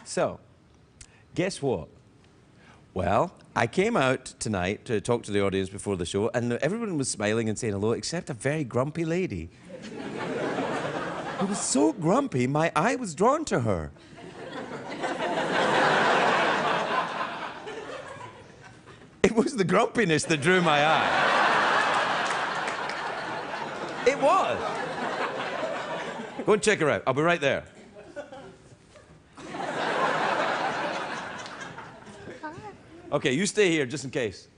So, guess what? Well, I came out tonight to talk to the audience before the show, and everyone was smiling and saying hello, except a very grumpy lady. Who was so grumpy, my eye was drawn to her. It was the grumpiness that drew my eye. It was. Go and check her out. I'll be right there. Okay, you stay here just in case.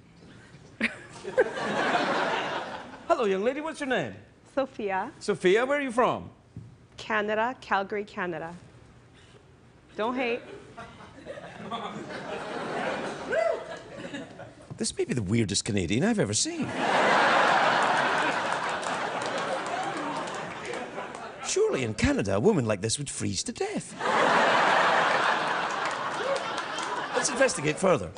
Hello, young lady. What's your name? Sophia. Sophia, where are you from? Canada, Calgary, Canada. Don't hate. This may be the weirdest Canadian I've ever seen. Surely in Canada, a woman like this would freeze to death. Let's investigate further.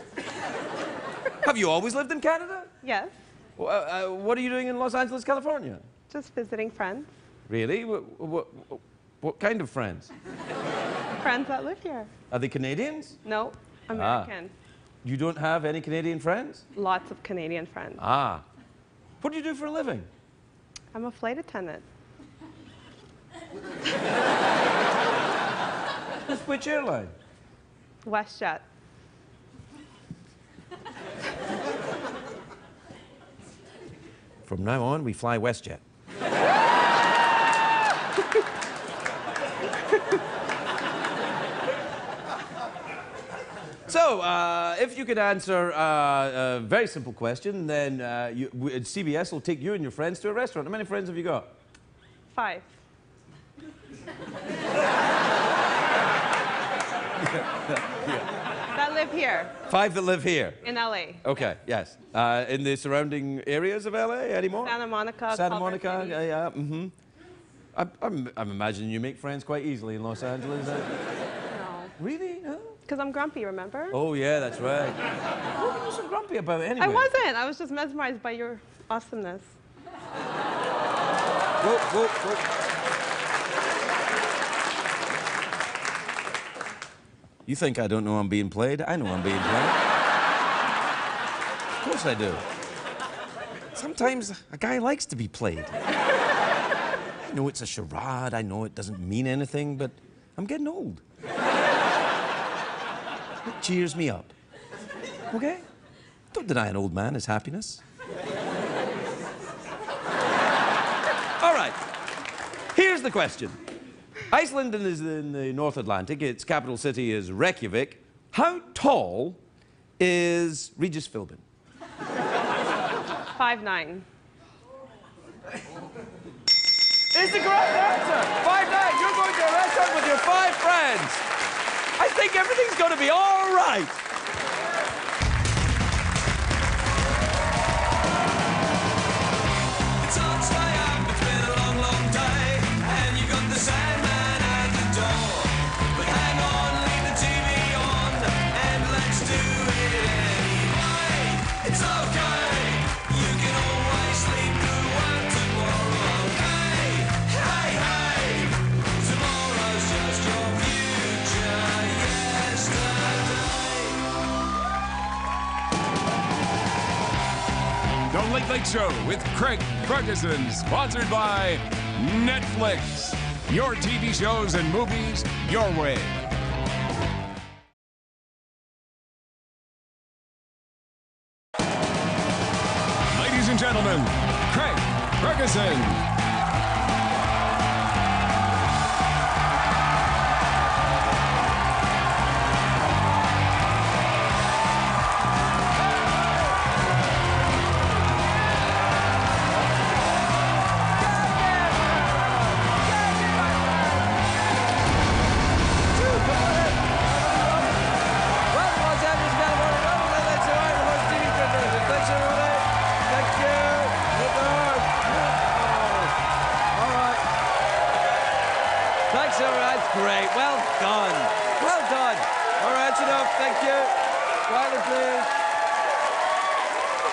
Have you always lived in Canada? Yes. What are you doing in Los Angeles, California? Just visiting friends. Really? What kind of friends? Friends that live here. Are they Canadians? No, American. You don't have any Canadian friends? Lots of Canadian friends. Ah. What do you do for a living? I'm a flight attendant. With which airline? WestJet. From now on, we fly WestJet. So, if you could answer a very simple question, then CBS will take you and your friends to a restaurant. How many friends have you got? 5. That live here. 5 that live here? In LA. Okay, yes. In the surrounding areas of LA anymore? Santa Monica. Santa Monica, yeah, mm-hmm. I'm imagining you make friends quite easily in Los Angeles. No. Really? No? Because I'm grumpy, remember? Oh, yeah, that's right. What were you so grumpy about anyway? I wasn't. I was just mesmerized by your awesomeness. Whoa, whoa, whoa. You think I don't know I'm being played? I know I'm being played. Of course I do. Sometimes a guy likes to be played. I know it's a charade, I know it doesn't mean anything, but I'm getting old. It cheers me up. Okay? Don't deny an old man his happiness. All right. Here's the question. Iceland is in the North Atlantic. Its capital city is Reykjavik. How tall is Regis Philbin? 5'9". Is the correct answer. 5'9". You're going to a restaurant with your 5 friends. I think everything's going to be all right. It's all stay up. It's been a long, long day, and you got the Sandman at the door. But hang on, leave the TV on, and let's do it anyway. It's okay. You can always sleep through work tomorrow. Hey, hey, hey. Tomorrow's just your future yesterday. The Late Late Show with Craig Ferguson, sponsored by Netflix. Your TV shows and movies your way. Ladies and gentlemen, Craig Ferguson. Great. Well done. Well done. All right, enough. Thank you. Quietly, please.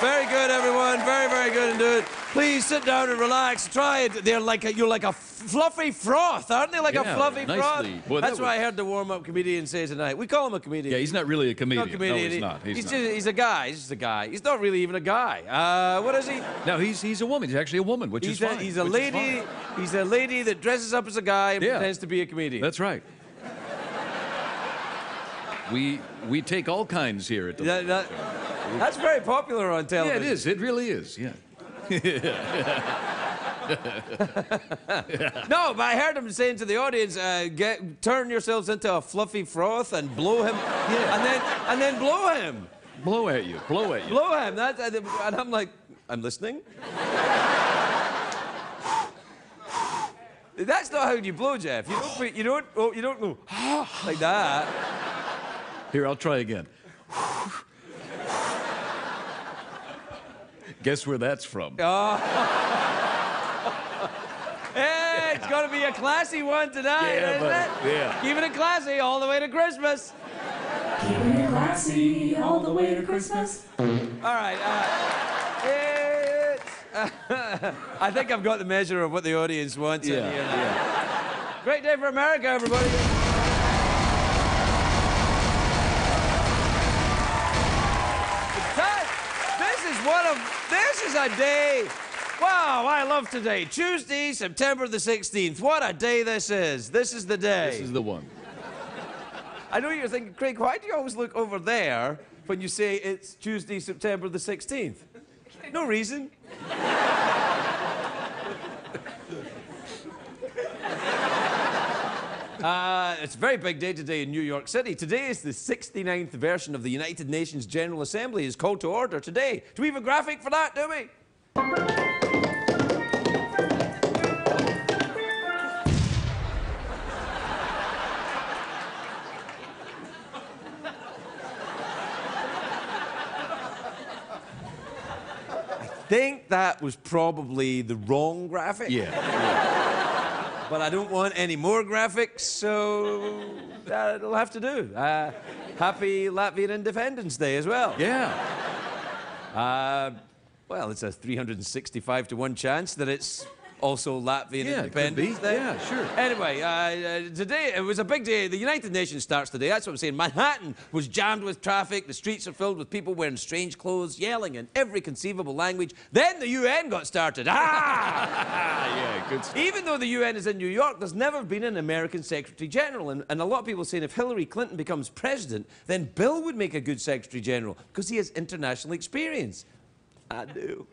Very good, everyone. Very, very good indeed. Please sit down and relax. Try it. You're like a fluffy froth, aren't they? Like a Yeah, fluffy nicely. froth. Boy, That's that what was- I heard the warm-up comedian say tonight. We call him a comedian. Yeah, he's not really a comedian. Not a comedian. No, he's not. He's not. He's a guy. He's just a guy. He's not really even a guy. What is he? No, he's a woman. He's actually a woman, which is fine. He's a which is lady. fine. He's a lady that dresses up as a guy and Yeah. pretends to be a comedian. That's right. We take all kinds here at the. That's very popular on Yeah, television. it is. It really is. Yeah. No, but I heard him saying to the audience, turn yourselves into a fluffy froth and blow him. Yeah. And then blow him. Blow at you. Blow at you. Blow him. And I'm like, I'm listening. That's not how you blow, Jeff. You don't go like that. Here, I'll try again. Guess where that's from? Hey, it's going to be a classy one tonight, Yeah, isn't buddy. it? Yeah. Keeping it classy all the way to Christmas. Keeping it classy all the way to Christmas. All right. I think I've got the measure of what the audience wants in here. Yeah. Great day for America, everybody. This is a day. Wow, I love today. Tuesday, September the 16th. What a day this is. This is the day. This is the one. I know you're thinking, Craig, why do you always look over there when you say it's Tuesday, September the 16th? No reason. It's a very big day today in New York City. Today is the 69th version of the United Nations General Assembly is called to order today. Do we have a graphic for that, do we? I think that was probably the wrong graphic. Yeah. But I don't want any more graphics, so that'll have to do. Happy Latvian Independence Day as well. Yeah. Well, it's a 365 to 1 chance that it's also Latvian Yeah, it could Independence be. Day. Yeah, sure. Anyway, today, it was a big day. The United Nations starts today. That's what I'm saying. Manhattan was jammed with traffic. The streets are filled with people wearing strange clothes, yelling in every conceivable language. Then the UN got started. Yeah, good stuff. Even though the UN is in New York, there's never been an American Secretary General. And a lot of people are saying if Hillary Clinton becomes president, then Bill would make a good Secretary General because he has international experience. I do.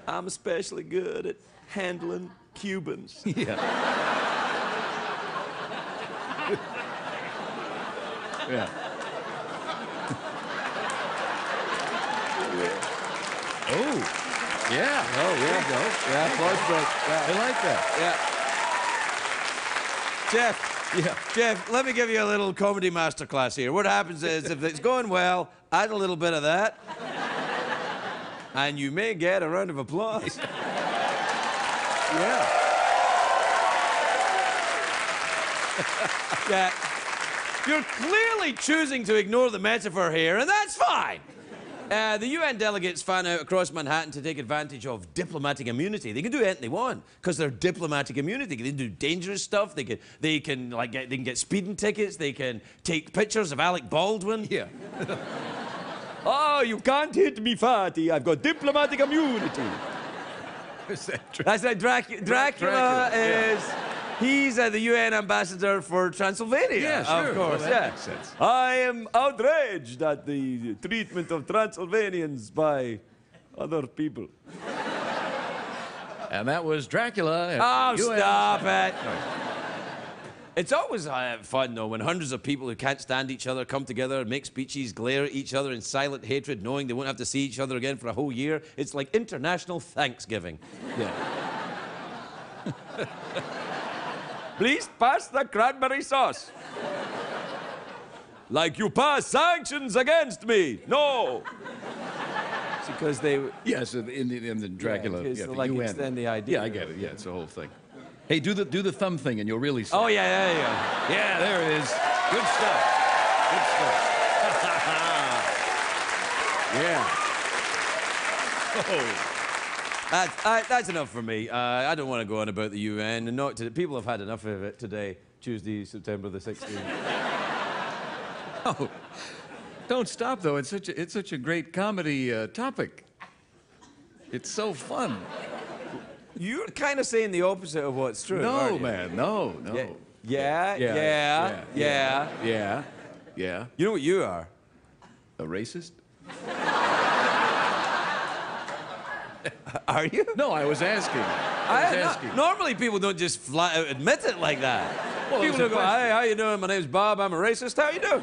I'm especially good at handling Cubans. Yeah. Yeah. Oh. Yeah. Oh, There you go. Yeah, applause break. I like that. Yeah. Jeff, let me give you a little comedy masterclass here. What happens is, if it's going well, add a little bit of that, and you may get a round of applause. Yeah. Yeah. You're clearly choosing to ignore the metaphor here, and that's fine. The UN delegates fan out across Manhattan to take advantage of diplomatic immunity. They can do anything they want because they're diplomatic immunity. They can do dangerous stuff. They can get speeding tickets. They can take pictures of Alec Baldwin. Yeah. Oh, you can't hit me, fatty. I've got diplomatic immunity. Is that true? That's like Dracula Dracula, yeah. is. He's the UN ambassador for Transylvania. Yeah, sure. Of course, Well, that yeah. makes sense. I am outraged at the treatment of Transylvanians by other people. And that was Dracula. Oh, UN. stop it. It's always fun, though, when hundreds of people who can't stand each other come together, make speeches, glare at each other in silent hatred, knowing they won't have to see each other again for a whole year. It's like International Thanksgiving. Yeah. Please pass the cranberry sauce. Like you pass sanctions against me. No. It's because they... Yes, in the Dracula. Yeah, 'cause the like UN. extend the idea. Yeah, I get it. Yeah, it's the whole thing. Hey, do the thumb thing and you'll really see. Oh, yeah. Yeah, there it is. Good stuff. Good stuff. Yeah. Oh. That's enough for me. I don't want to go on about the UN. And not to, people have had enough of it today, Tuesday, September the 16th. Oh. Don't stop, though. It's such a great comedy topic. It's so fun. You're kind of saying the opposite of what's true. No, aren't you? man, no. Yeah. Yeah. You know what you are? A racist? Are you? No, I was asking. Normally people don't just flat out admit it like that. Well, People don't go, hey, how you doing? My name's Bob, I'm a racist. How you doing?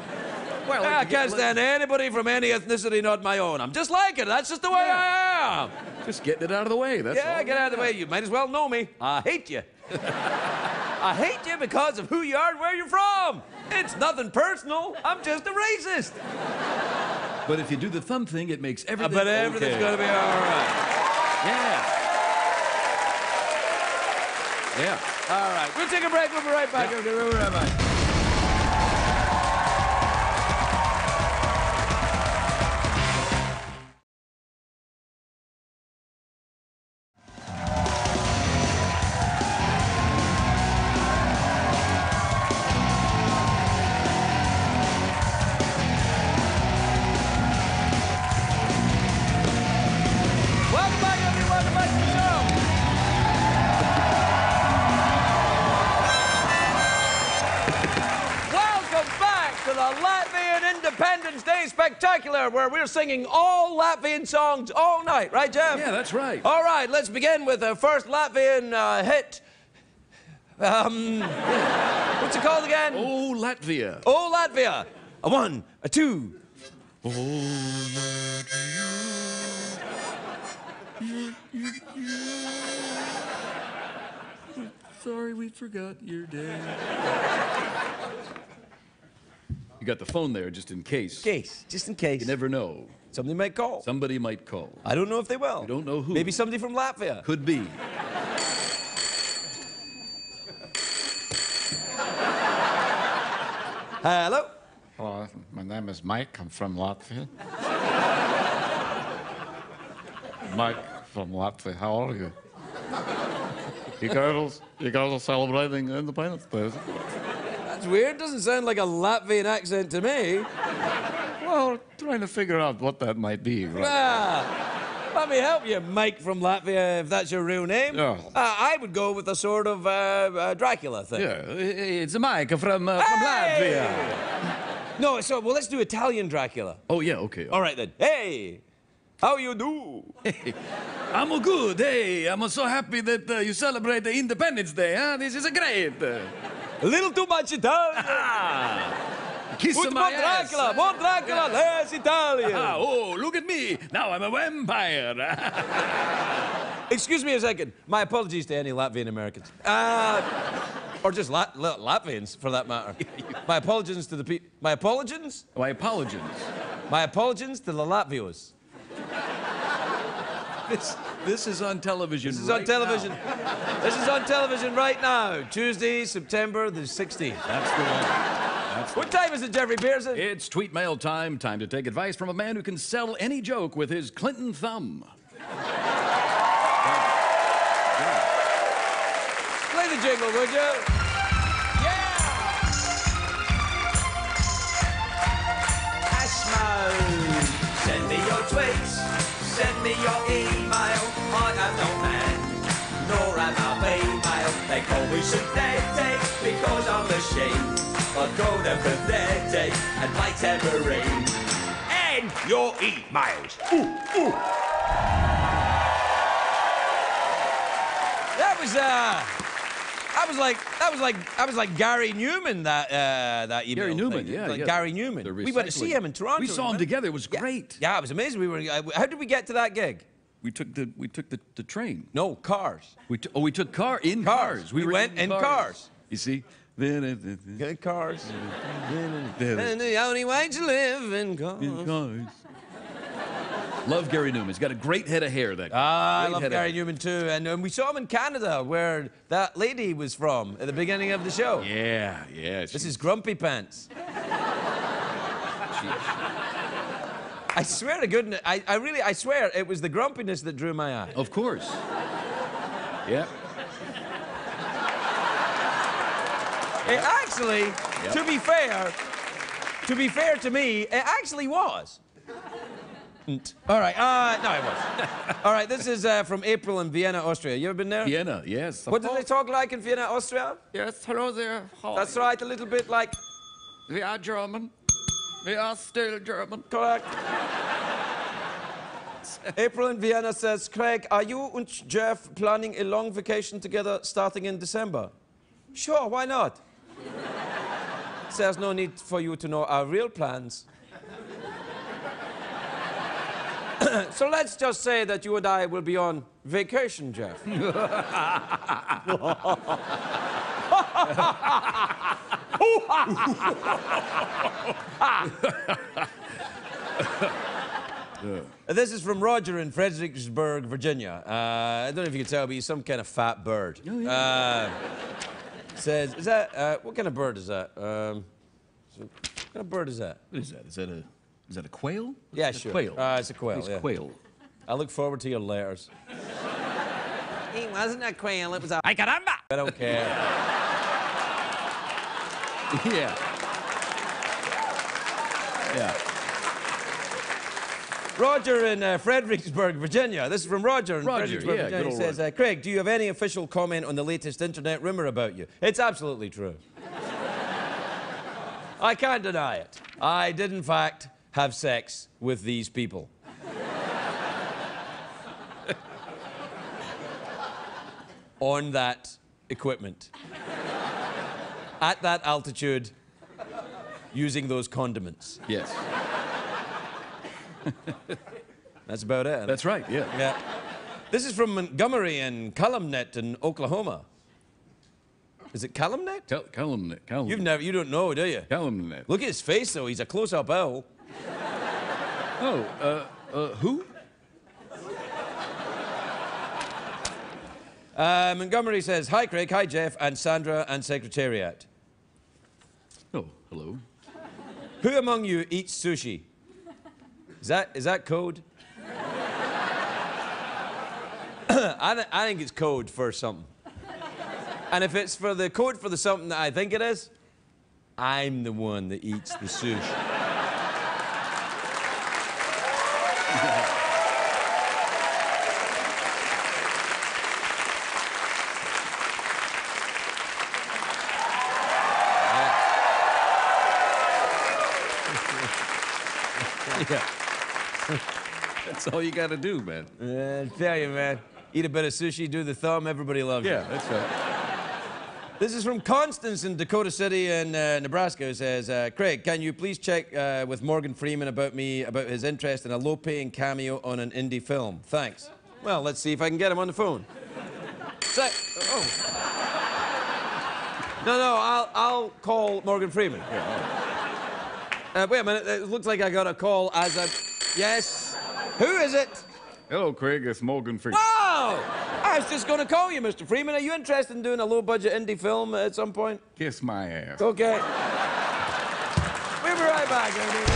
Well, I can't stand anybody from any ethnicity not my own. I'm just like it. That's just the way I am. Just getting it out of the way, that's all. Yeah, get out of the way. You might as well know me. I hate you. I hate you because of who you are and where you're from. It's nothing personal. I'm just a racist. But if you do the thumb thing, it makes everything But everything's okay. going to be all right. Yeah. Yeah. All right. We'll take a break. We'll be right back. Yeah. We'll be right back. Welcome back, everyone. Welcome back to the show. Welcome back to the Latvian Independence Day Spectacular, where we're singing all Latvian songs all night. Right, Jeff? Yeah, that's right. All right, let's begin with the first Latvian hit. What's it called again? Oh, Latvia. Oh, Latvia. A 1, a 2. Sorry we forgot your day. You got the phone there just in case. Just in case. You never know. Somebody might call. Somebody might call. I don't know if they will. You don't know who. Maybe somebody from Latvia. Could be. Hello? Hello, my name is Mike. I'm from Latvia. Mike from Latvia. How are you? You girls are celebrating Independence Day. That's weird. Doesn't sound like a Latvian accent to me. Well, trying to figure out what that might be. Right? Ah, let me help you, Mike from Latvia, if that's your real name. Yeah. I would go with a sort of Dracula thing. Yeah, it's Mike from Hey! Latvia. No, so, well, let's do Italian Dracula. Oh, yeah, okay. All right, then. Hey, how you do? I'm good. Hey, I'm so happy that you celebrate the Independence Day, huh? This is great. A little too much Italian. Kiss Put my more ass. Dracula, more Dracula, less Italian. Oh, look at me. Now I'm a vampire. Excuse me a second. My apologies to any Latvian Americans. Or just Latvians, for that matter. My apologies to the people. My apologies? My apologies. My apologies to the Latvios. This is on television. This is on television. This is on television right now. Tuesday, September the 16th. That's the one. What time is it, Jeffrey Pearson? It's tweet mail time. Time to take advice from a man who can sell any joke with his Clinton thumb. Play the jingle, would you? Yeah! Ashmo! Send me your tweets, send me your email. I am no man, nor am I female. They call me synthetic because I'm a sheep. I call them pathetic and my tambourine. And your emails. Ooh, ooh. That was like Gary Newman that email. Gary Newman, thing. yeah, Like yeah. Gary Newman. The We went to see recycling. him in Toronto. We saw him remember? together. It was great. Yeah, it was amazing. How did we get to that gig? We took the train. No, cars. We took cars. We went in cars. You see? Good cars. And the only way to live in cars. Love Gary Newman. He's got a great head of hair. That guy. I Great love head of Gary hair. Newman too. And we saw him in Canada, where that lady was from at the beginning of the show. I swear to goodness, I swear it was the grumpiness that drew my eye. Of course. Yep. It actually, to be fair to me, it actually was. All right, no, it was. All right, this is from April in Vienna, Austria. You ever been there? Vienna, yes. What do they talk like in Vienna, Austria? Yes, hello there. How That's right, a little bit like... We are German. We are still German. Correct. April in Vienna says, Craig, are you and Jeff planning a long vacation together starting in December? Sure, why not? There's no need for you to know our real plans. So let's just say that you and I will be on vacation, Jeff. This is from Roger in Fredericksburg, Virginia. I don't know if you can tell, but he's some kind of fat bird. Oh, yeah. Says, is that, what kind of bird is that? What kind of bird is that? What is that? Is that a quail? Yeah, It's a sure. quail. It's a quail, It's yeah. quail. I look forward to your letters. It wasn't a quail, it was a... Ay, caramba! I don't care. Yeah. Yeah. Roger in Fredericksburg, Virginia. This is from Roger in Roger, Fredericksburg, yeah, Virginia. good He old says, Craig, do you have any official comment on the latest internet rumor about you? It's absolutely true. I can't deny it. I did, in fact, have sex with these people. On that equipment. At that altitude, using those condiments. Yes. That's about it. That's right, yeah. Yeah. This is from Montgomery and Calumet in Oklahoma. Is it Calumet? Calumet. You don't know, do you? Calumet. Look at his face, though. He's a close-up owl. Oh, who? Montgomery says, hi, Craig, hi, Jeff, and Sandra, and Secretariat. Oh, hello. Who among you eats sushi? Is that code? I think it's code for something. And if it's for the code for the something that I think it is, I'm the one that eats the sushi. Yeah. That's all you got to do, man. I tell you, man. Eat a bit of sushi, do the thumb, everybody loves you. Yeah, that's right. This is from Constance in Dakota City in Nebraska, who says, Craig, can you please check with Morgan Freeman about his interest in a low-paying cameo on an indie film? Thanks. Well, let's see if I can get him on the phone. No, I'll call Morgan Freeman. Yeah, Wait a minute, it looks like I got a call as a... Yes? Who is it? Hello, Craig. It's Morgan Freeman. Oh! I was just going to call you, Mr. Freeman. Are you interested in doing a low-budget indie film at some point? Kiss my ass. Okay. We'll be right back, everybody.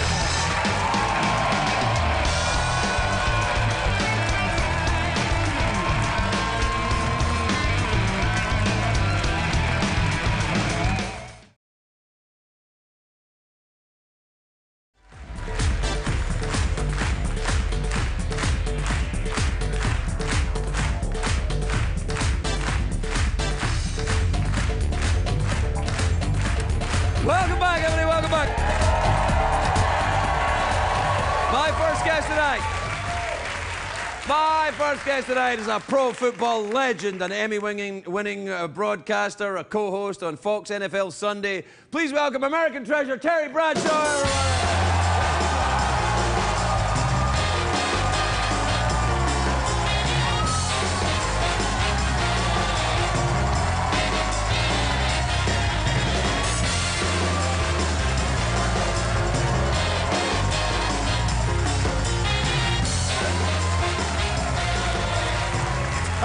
Welcome back, everybody. Welcome back. My first guest tonight is a pro football legend, an Emmy-winning broadcaster, a co-host on Fox NFL Sunday. Please welcome American treasure Terry Bradshaw.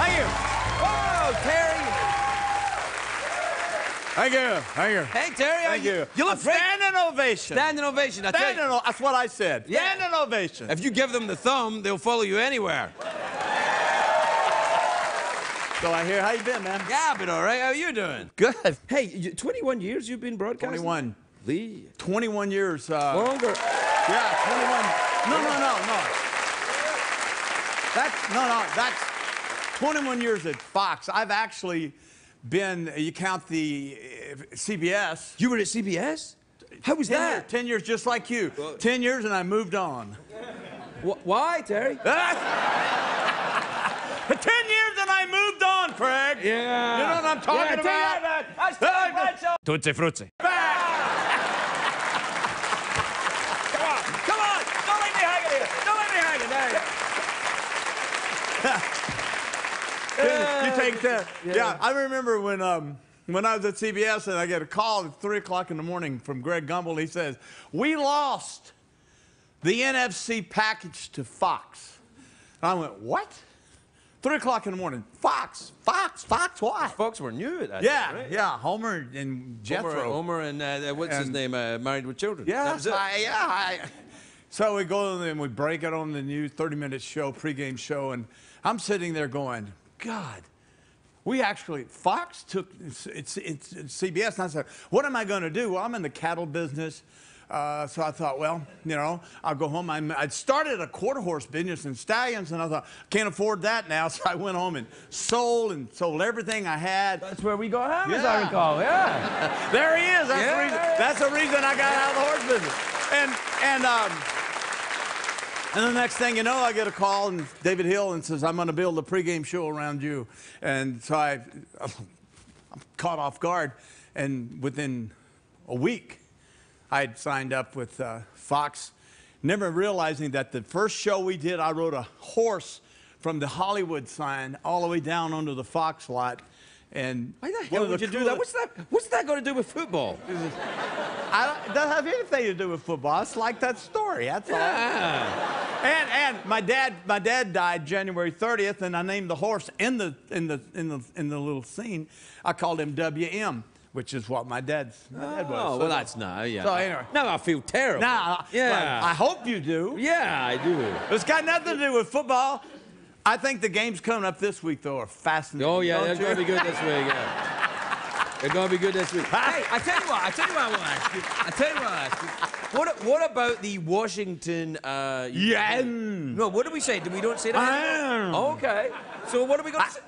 Thank you. Whoa, Terry. Thank you. Thank you. Hey, Terry. Thank you. You look A great. standing ovation. Standing ovation. I tell you, Standing That's what I said. Yeah. Standing ovation. if you give them the thumb, they'll follow you anywhere. So I hear, how you been, man? Yeah, I've been all right. How are you doing? Good. Hey, 21 years you've been broadcasting? 21. Lee. 21 years. Longer. Yeah, 21. No. That's 21 years at Fox. I've actually been, you count the CBS. You were at CBS? How was 10 that? years, 10 years just like you. 10 years and I moved on. Why, Terry? 10 years and I moved on, Craig. Yeah. You know what I'm talking about? That's Bradshaw. Tutti frutti. Back. Come on. Don't leave me hanging here. Don't leave me hanging. There You take that. Yeah, I remember when I was at CBS and I get a call at 3 o'clock in the morning from Greg Gumbel. He says, "We lost the NFC package to Fox." And I went, "What?" 3 o'clock in the morning. Fox, what? Folks were new at that Yeah, time, right? yeah. Homer and Jethro. Homer and what's his name? Married with Children. Yeah, That was it. So we go and we break it on the news, 30-minute show, pregame show, and I'm sitting there going, God, Fox took it's CBS, and I said, what am I going to do? Well, I'm in the cattle business. So I thought, well, you know, I'll go home. I'd started a quarter horse business in stallions, and I thought, can't afford that now. So I went home and sold everything I had. That's where we got him, as I recall. Yeah. There he is. That's, Yeah. the reason, that's the reason I got out of the horse business. And the next thing you know, I get a call, and David Hill and says, I'm going to build a pregame show around you. And so I'm caught off guard, and within a week, I'd signed up with Fox, never realizing that the first show we did, I rode a horse from the Hollywood sign all the way down onto the Fox lot. And Why the hell would you do that? What's that got to do with football? It doesn't have anything to do with football. It's like that story. That's all. And my dad died January 30th, and I named the horse in the little scene. I called him WM. Which is what my dad was. Oh, well, that's yeah. So anyway. Now I feel terrible. Now, yeah. Well, I hope you do. Yeah, I do. It's got nothing to do with football. I think the games coming up this week, though, are fascinating. Oh, yeah, they're going to be good this week, yeah. They're going to be good this week. Hey, I tell you what I want to ask you. What about the Washington... Yeah. No, what do we say? We don't say that anymore? Okay. So what are we going to say?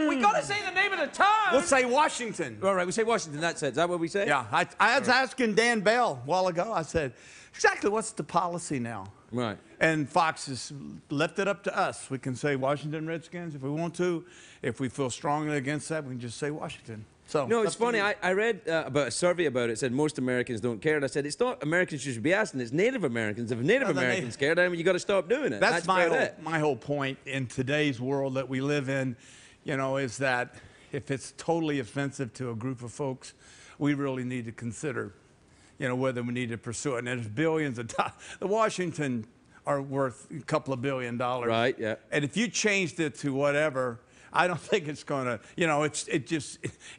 We got to say the name of the town. We'll say Washington. All right, we say Washington. That's it. Is that what we say? Yeah. I was asking Dan Bell a while ago. I said, exactly what's the policy now? Right. And Fox has left it up to us. We can say Washington Redskins if we want to. If we feel strongly against that, we can just say Washington. So no, it's funny. I read about a survey about it. It said most Americans don't care. And I said, it's not Americans you should be asking. It's Native Americans. If Native Americans care, then you got to stop doing it. That's my whole point in today's world that we live in, you know, is that if it's totally offensive to a group of folks, we really need to consider, you know, whether we need to pursue it. And there's billions of dollars. The Washington are worth a couple of $1 billion. Right, yeah. And if you changed it to whatever, I don't think it's going to, you know, and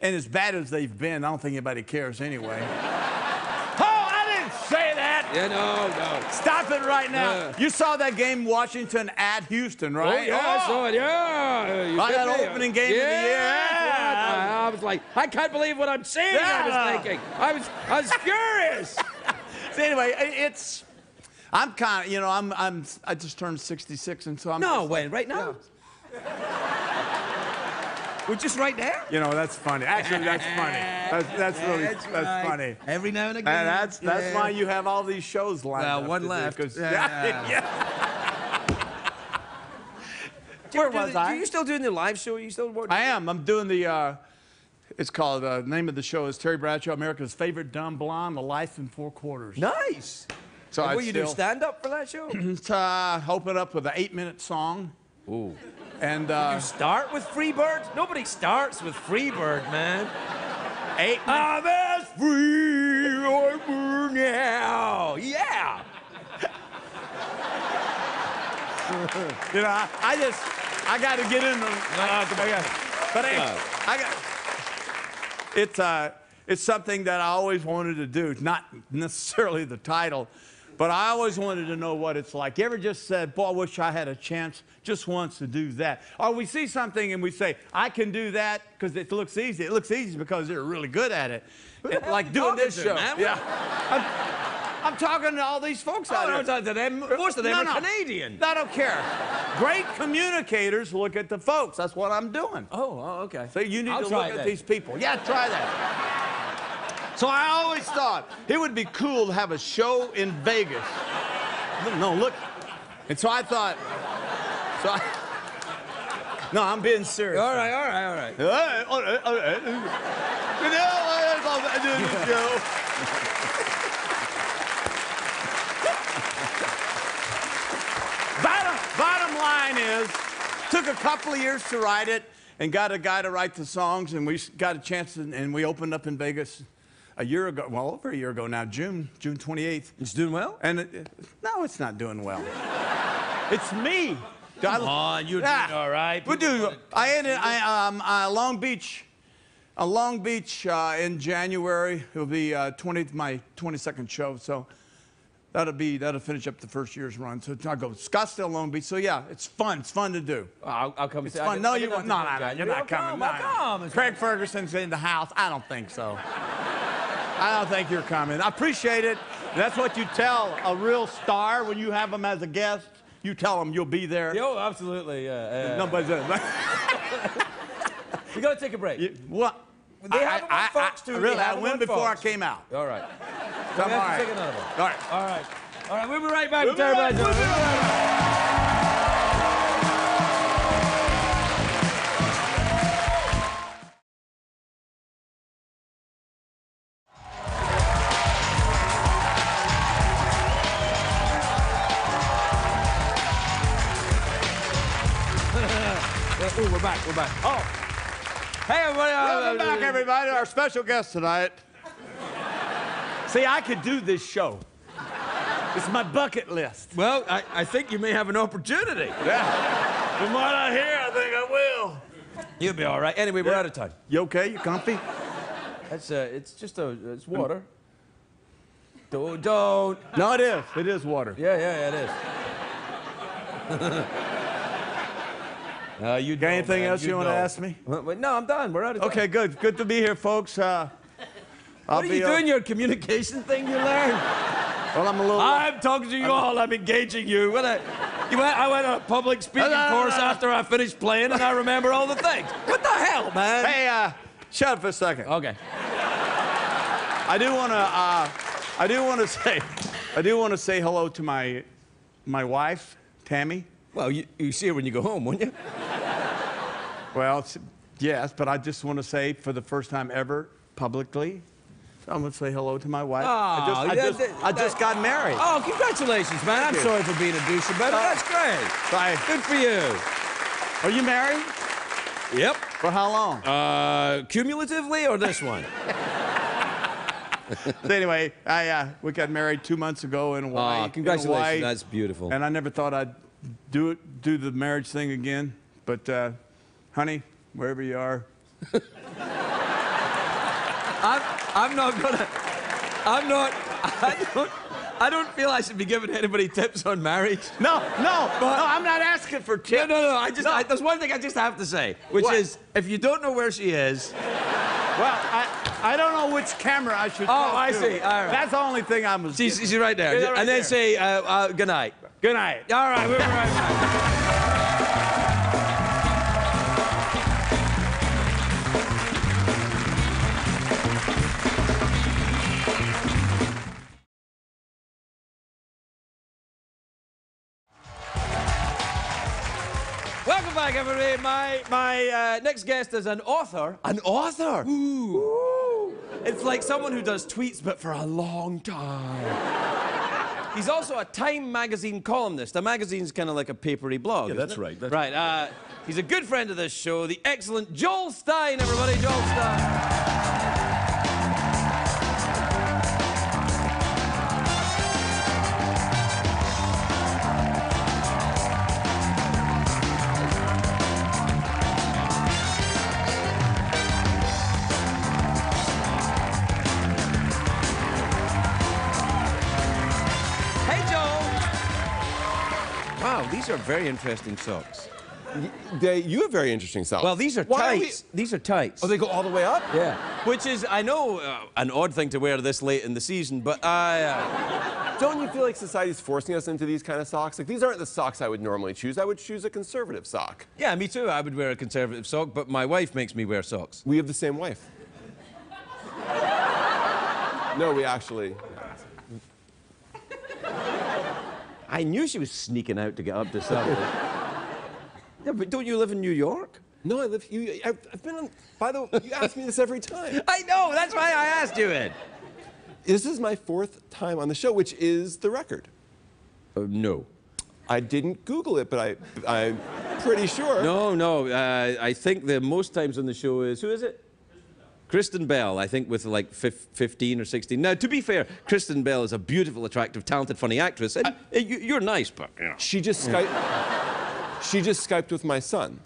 as bad as they've been, I don't think anybody cares anyway. Oh, I didn't say that. Yeah, no. Stop it right now. You saw that game, Washington at Houston, right? Oh, yeah, I saw it, yeah. That opening game of the year. Yeah. I was like, I can't believe what I'm seeing, I was thinking. I was furious. So anyway, I'm kind of, you know, I just turned 66, and so I'm. No, wait, right now? We're just right there? You know, that's funny. Actually, that's funny. That's really right. funny. Every now and again. And that's why you have all these shows lined up. Well, one left. Where was I? Are you still doing the live show? Are you still working? I am. I'm doing the, it's called, the name of the show is Terry Bradshaw, America's Favorite Dumb Blonde, A Life in 4 Quarters. Nice. So will you do stand-up for that show? Open up with an 8-minute song. Ooh. And you start with Freebird? Nobody starts with Freebird, man. 8 minutes. I'm as free or now. Yeah. You know, I got to get in the. It's something that I always wanted to do, not necessarily the title, but I always wanted to know what it's like. You ever just said, boy, I wish I had a chance just once to do that? Or we see something and we say, I can do that because it looks easy. It looks easy because they're really good at it. Like doing this show. Yeah. I'm talking to all these folks out there. I'm talking to them. Most of them are Canadian. I don't care. Great communicators look at the folks. That's what I'm doing. Oh, okay. So you need I'll to try look that. at these people. Yeah, try that. So I always thought it would be cool to have a show in Vegas. No, look. And so I thought, no, I'm being serious. All right. All right. Bottom line is, took a couple of years to write it and got a guy to write the songs, and we got a chance, and we opened up in Vegas a year ago, well, over a year ago now, June 28th. It's doing well? And no, it's not doing well. It's me. Come on, you're doing all right. We do. I ended Long Beach in January. It'll be my 22nd show, so that'll finish up the first year's run. So I'll go Scottsdale, Long Beach. So yeah, it's fun. It's fun to do. I'll come. It's fun. No, you won't. No, you're not coming. Come. Craig Ferguson's in the house. I don't think so. I don't think you're coming. I appreciate it. That's what you tell a real star when you have them as a guest. You tell them you'll be there. Yo, absolutely. Nobody's there. We gotta take a break. What? They have them on Fox too. Really, I went before I came out. All right. So We have to take another one. All right. All right. We'll be right back with Terry Bradshaw. We're back. Oh. Hey, everybody. Welcome back, everybody. Our special guest tonight. See, I could do this show. It's my bucket list. Well, I think you may have an opportunity. Yeah. From what I hear, I think I will. You'll be all right. Anyway, we're out of time. You okay? You comfy? That's it's water. Don't. No, it is. It is water. Yeah, it is. You Got anything else you want to ask me? No, I'm done. We're out of time. Okay, good. Good to be here, folks. What are you doing? Your communication thing you learned? Well, I'm a little. I'm talking to you all. I'm engaging you. I went on a public speaking course after I finished playing, and I remember all the things. What the hell, man? Hey, shut up for a second. Okay. I do want to say hello to my wife, Tammy. Well, you see her when you go home, wouldn't you? Well, yes, but I just want to say for the first time ever, publicly, I'm going to say hello to my wife. I just got married. Oh, congratulations, man. I'm sorry for being a douche about it. That's great. Bye. Good for you. Are you married? Yep. For how long? Cumulatively or this one? So anyway, we got married 2 months ago in Hawaii. Congratulations. In Hawaii, That's beautiful. And I never thought I'd do the marriage thing again. But, honey, wherever you are. I don't feel I should be giving anybody tips on marriage. No, I'm not asking for tips. No. There's one thing I just have to say, which is, if you don't know where she is. Well, I don't know which camera I should talk to. I see. All right. That's the only thing I was... She's right there. Yeah, right and then there. say, good night. Good night. All right, we'll be right back. Welcome back, everybody. My next guest is an author. An author? Ooh. It's like someone who does tweets, but for a long time. He's also a Time magazine columnist. A magazine's kind of like a papery blog. Yeah, that's right. Right. He's a good friend of this show, the excellent Joel Stein, everybody. Joel Stein. these are very interesting socks. You have very interesting socks. Well, these are Why tights. These are tights. Oh, they go all the way up? Yeah. Which is, I know, an odd thing to wear this late in the season, but I... Don't you feel like society's forcing us into these kind of socks? Like, these aren't the socks I would normally choose. I would choose a conservative sock. Yeah, me too. I would wear a conservative sock, but my wife makes me wear socks. We have the same wife. No, we actually... I knew she was sneaking out to get up to something. Yeah, but don't you live in New York? No, I live... I've been on... By the way, you ask me this every time. I know, that's why I asked you it. This is my 4th time on the show, which is the record. No. I didn't Google it, but I'm pretty sure. No. I think the most times on the show is... Who is it? Kristen Bell, I think, with like 15 or 16. Now, to be fair, Kristen Bell is a beautiful, attractive, talented, funny actress, and you're nice, but, you know. She just Skyped with my son.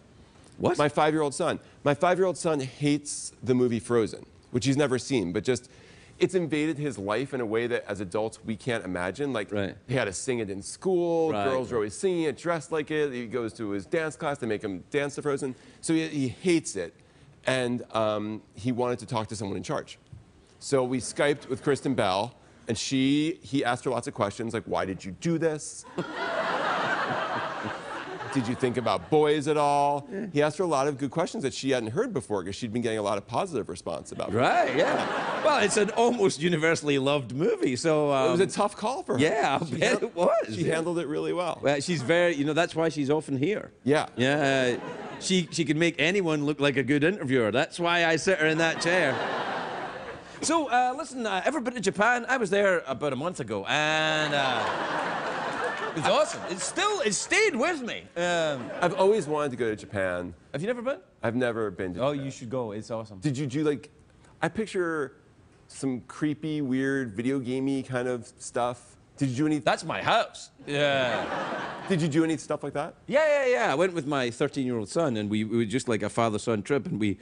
What? My 5-year-old son. My 5-year-old son hates the movie Frozen, which he's never seen, but just... It's invaded his life in a way that, as adults, we can't imagine. Like, he had to sing it in school. Girls are always singing it, dressed like it. He goes to his dance class. They make him dance to Frozen. So he hates it. And he wanted to talk to someone in charge. So we Skyped with Kristen Bell, and he asked her lots of questions, like, why did you do this? Did you think about boys at all? Yeah. He asked her a lot of good questions that she hadn't heard before because she'd been getting a lot of positive response about it. Right, yeah. Well, it's an almost universally loved movie, so... it was a tough call for her. Yeah, I bet it was. She handled it really well. Well, she's very... You know, that's why she's often here. Yeah. Yeah, she can make anyone look like a good interviewer. That's why I sit her in that chair. So, listen, ever been to Japan? I was there about a month ago, and... It was awesome. It stayed with me. I've always wanted to go to Japan. Have you never been? I've never been to Japan. Oh, you should go. It's awesome. Did you do, like... I picture some creepy, weird, video gamey kind of stuff. Did you do any... That's my house. Yeah. Did you do any stuff like that? Yeah. I went with my 13-year-old son, and we were just like a father-son trip, and we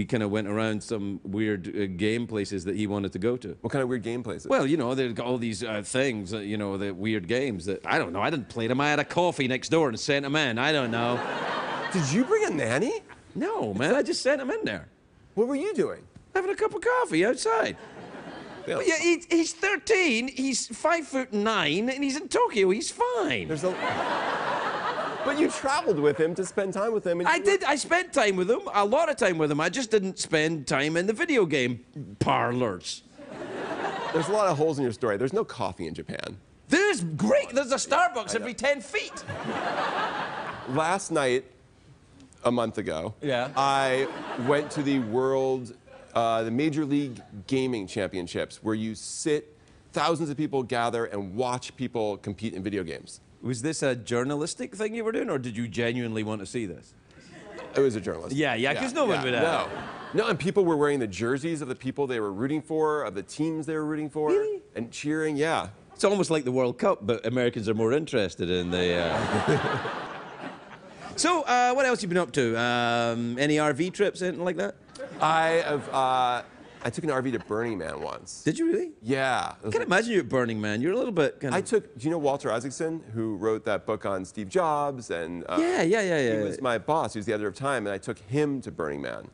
kind of went around some weird game places that he wanted to go to. What kind of weird game places? Well, you know, they've got all these things, you know, the weird games that, I don't know, I didn't play them. I had a coffee next door and sent them in. I don't know. Did you bring a nanny? No, man, I just sent them in there. What were you doing? Having a cup of coffee outside. Yeah, he's 13, he's 5'9", and he's in Tokyo. He's fine. But you traveled with him to spend time with him. And I spent time with him, a lot of time with him. I just didn't spend time in the video game parlors. There's a lot of holes in your story. There's no coffee in Japan. There's a Starbucks every 10 feet. Last night, a month ago, I went to the the Major League Gaming Championships, where you sit, thousands of people gather and watch people compete in video games. Was this a journalistic thing you were doing, or did you genuinely want to see this? It was a journalist. Yeah, because no one would have. No, and people were wearing the jerseys of the people they were rooting for, of the teams they were rooting for. Really? And cheering, yeah. It's almost like the World Cup, but Americans are more interested in the... So, what else have you been up to? Any RV trips, anything like that? I took an RV to Burning Man once. Did you really? Yeah. I can't imagine you at Burning Man. You're a little bit kind of... Do you know Walter Isaacson, who wrote that book on Steve Jobs? And Yeah. He was my boss. He was the editor of Time, and I took him to Burning Man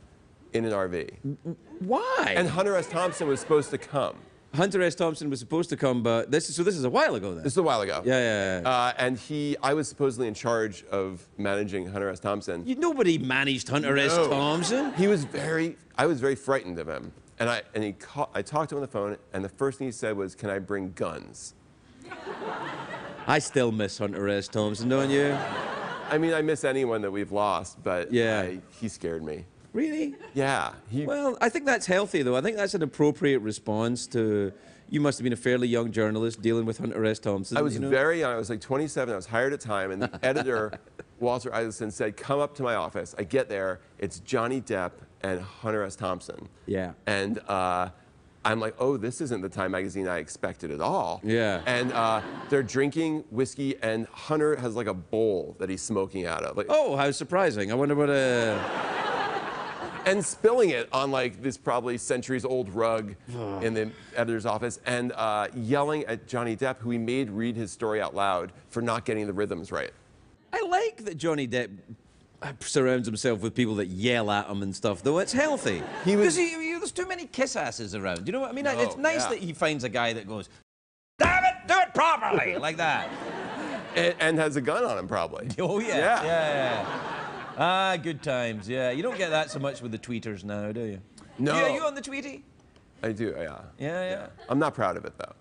in an RV. Why? And Hunter S. Thompson was supposed to come. Hunter S. Thompson was supposed to come, but this is a while ago then. This is a while ago. Yeah. And I was supposedly in charge of managing Hunter S. Thompson. Nobody managed Hunter S. Thompson. I was very frightened of him. And I talked to him on the phone, and the first thing he said was, "Can I bring guns?" I still miss Hunter S. Thompson, don't you? I mean, I miss anyone that we've lost, but he scared me. Really? Yeah. Well, I think that's healthy, though. I think that's an appropriate response to... You must have been a fairly young journalist dealing with Hunter S. Thompson. I was very young. I was like 27. I was hired at Time, and the editor, Walter Isaacson, said, "Come up to my office." I get there. It's Johnny Depp and Hunter S. Thompson. Yeah. And I'm like, oh, this isn't the Time magazine I expected at all. Yeah. And they're drinking whiskey, and Hunter has like a bowl that he's smoking out of. Like, oh, how surprising. I wonder what and spilling it on like this probably centuries-old rug in the editor's office, and yelling at Johnny Depp, who he made read his story out loud for not getting the rhythms right. I like that Johnny Depp surrounds himself with people that yell at him and stuff, though it's healthy. Because there's too many kiss asses around. You know what I mean? No, It's nice that he finds a guy that goes, damn it, do it properly, like that. And has a gun on him, probably. Oh, yeah. Yeah. Yeah. Ah, good times, yeah. You don't get that so much with the tweeters now, do you? No. Are you on the Tweety? I do, yeah. Yeah. I'm not proud of it, though.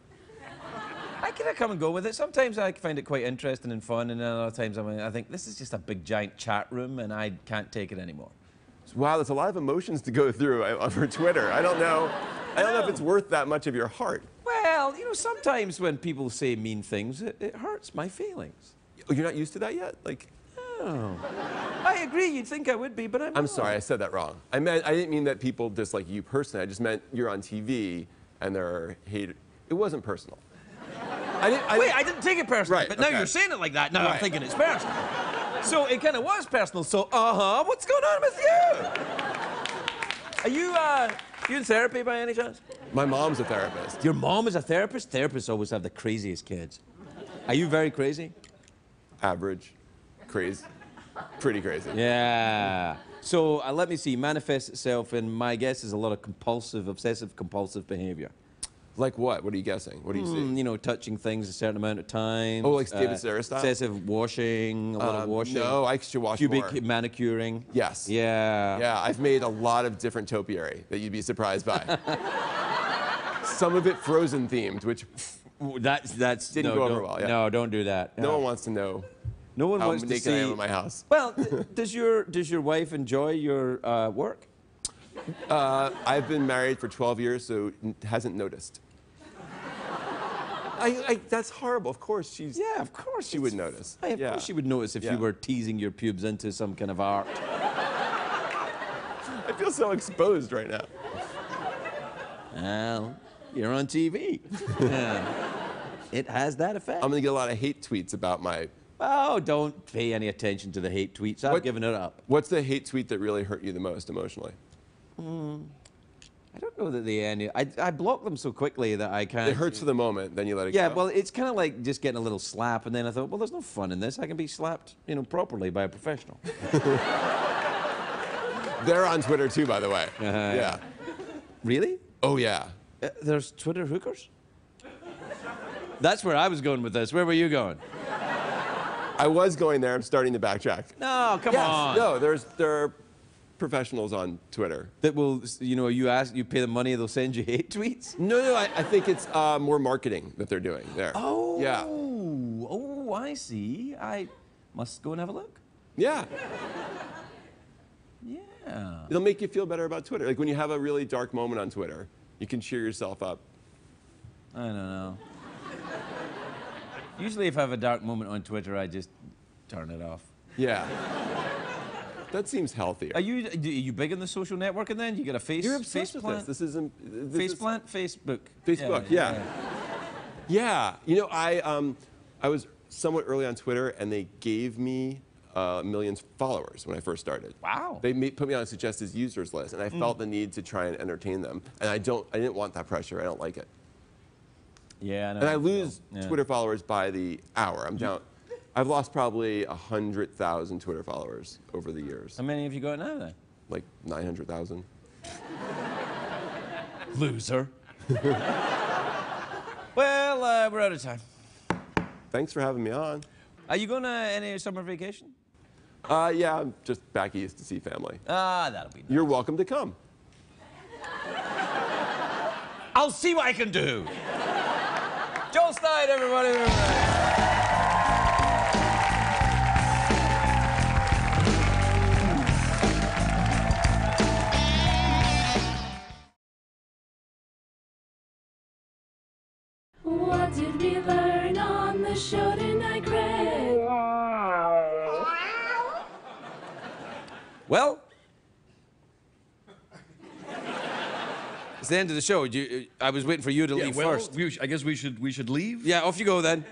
I kind of come and go with it. Sometimes I find it quite interesting and fun, and then other times I think this is just a big giant chat room, and I can't take it anymore. Wow, there's a lot of emotions to go through over Twitter. I don't know if it's worth that much of your heart. Well, you know, sometimes when people say mean things, it hurts my feelings. Oh, you're not used to that yet? Like, Oh. I agree, you'd think I would be, but I'm not. sorry, I said that wrong. I didn't mean that people dislike you personally. I just meant you're on TV and there are haters. It wasn't personal. I didn't take it personally, Right, but now okay. you're saying it like that. Now I'm Right. thinking it's personal. So it kind of was personal. So, what's going on with you? Are you in therapy by any chance? My mom's a therapist. Your mom is a therapist? Therapists always have the craziest kids. Are you very crazy? Average. Crazy. Pretty crazy. Yeah. So let me see. Manifests itself in, my guess, is a lot of obsessive compulsive behavior. Like what? What are you guessing? What do you see? You know, touching things a certain amount of time. Oh, like David Sedaris style? Excessive washing, a lot of washing. No, I should wash Pubic more. manicuring. Yes. Yeah. Yeah, I've made a lot of different topiary that you'd be surprised by. Some of it Frozen themed, which That's Didn't go over well, yeah. No, don't do that. no one wants to know No one how wants to naked I am see. in my house. Well, does your wife enjoy your work? I've been married for 12 years, so hasn't noticed. That's horrible. Of course, she's. Yeah, of course She would notice. Of Yeah. course she would notice if Yeah. you were teasing your pubes into some kind of art. I feel so exposed right now. Well, you're on TV. Yeah. It has that effect. I'm gonna get a lot of hate tweets about my. Oh, don't pay any attention to the hate tweets. I've given it up. What's the hate tweet that really hurt you the most emotionally? I don't know that they end. I block them so quickly that I can't. It hurts for the moment, then you let it Yeah, go. well, it's kind of like just getting a little slap, and then I thought, well, there's no fun in this. I can be slapped, properly by a professional. They're on Twitter too, by the way. Yeah. Really? Oh yeah. There's Twitter hookers? That's where I was going with this. Where were you going? I was going there. I'm starting to backtrack. No, come Yes. on. No, there are professionals on Twitter. That will, you pay them money, they'll send you hate tweets? No, I think it's more marketing that they're doing there. Oh. Yeah. Oh, I see. I must go and have a look. Yeah. Yeah. It'll make you feel better about Twitter. Like when you have a really dark moment on Twitter, you can cheer yourself up. I don't know. Usually if I have a dark moment on Twitter, I just turn it off. Yeah. That seems healthier. Are you big in the social networking then? You got a face? You're obsessed face with plant? this. This Face is plant? Facebook. Facebook, yeah. Yeah. You know, I was somewhat early on Twitter, and they gave me millions of followers when I first started. Wow. They put me on a suggested users list, and I felt the need to try and entertain them. And I didn't want that pressure. I don't like it. Yeah, I know. And I lose Yeah. Twitter followers by the hour. I'm down. I've lost probably 100,000 Twitter followers over the years. How many have you got now then? Like 900,000. Loser. Well, we're out of time. Thanks for having me on. Are you going to any summer vacation? Yeah, I'm just back east to see family. That'll be nice. You're welcome to come. I'll see what I can do. Joel Stein, everybody. What did we learn on the show tonight, Craig? Well, it's the end of the show. I was waiting for you to leave first. I guess we should leave. Yeah, off you go then.